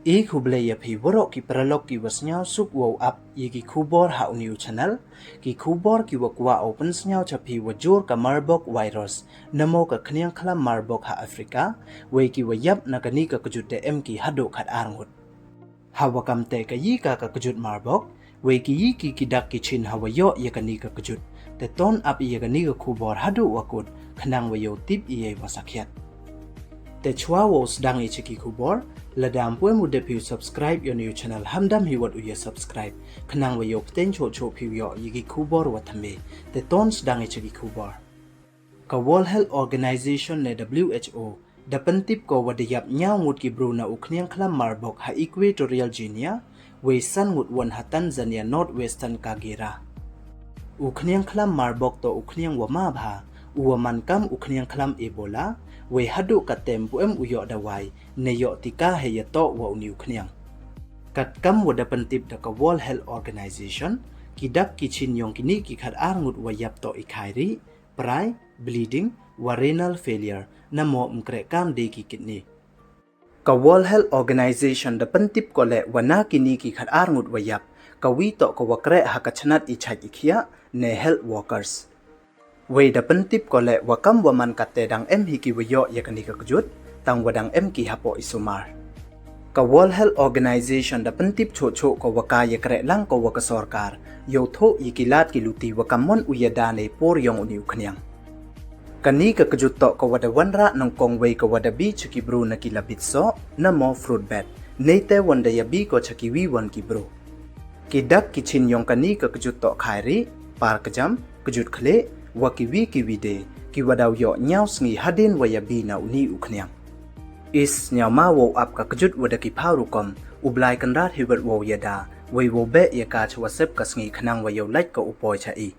Kublaya pi borok ki peralok ki wasnyau sup wow up ki kubor ha new channel ki kubor ki wakwa open snyau chapi wajur ka marbok virus namo ka khniang khlam marbok ha Afrika we ki wayap na kani ka kjute ki Haduh khat ngut hawakam te ka yi ka kjut marbok we ki yi ki dak ki chin hawayo ye kani ka kjut te ton up ye kani ka kubor Haduh wakut khnang wayo tip ye wasakhyat te chwa wo sedang ichiki kubor ladam pue mude piu subscribe your new channel hamdam hiwat uye subscribe khnang wayo pten cho piu yo yigi kubor wathame te ton sedang ichiki kubor ka World Health Organization ne WHO dapan tip ko wadiyap nya ngut ki bruna ukhniang khlam marbok ha Equatorial Guinea we san ngut wan ha Tanzania Northwestern Kagera ukhniang khlam marbok to ukhniang wama bha uwaman kam ukhniang khlam Ebola we Haduh katem puem uyo dawai ne yo tika he yato wa uniu khniang kat kam wada pentip da ka World Health Organization kidak kichin yong kini ki khat ngut wa yap to ikhairi prai bleeding wa renal failure namo mkre kam de ki kidney ka World Health Organization da pentip ko le wana kini ki khat ngut wa yap ka wi to ko wakre ha kachnat ichai ikhia ne health workers we da pentip ko le wakam waman katte dang hiki wayo yakani ka kjut tang wadang ki hapo isumar ka World Health Organization da pentip cho ko waka yakre lang ko waka sarkar yo tho yikilat ki luti wakamon uyada ne por yong uniu khniang kani ka kjut to ko wada wanra nang kong we ko wada bi chiki bru na kilabit so namo fruit bat neite wanda yabi ko chaki wi wan ki bru kidak kichin yong kani ka kjut to khairi par kjam kjut khle wakiwi kiwide kiwadaw yo nyaw sngi hadien wayabi na uni ukhniang is nyama wo up ka kjut wada ki pharukom ublai kanrat hiwat wo yada we wo be yaka chwasep ka sngi khnang wayo like ka upoy cha i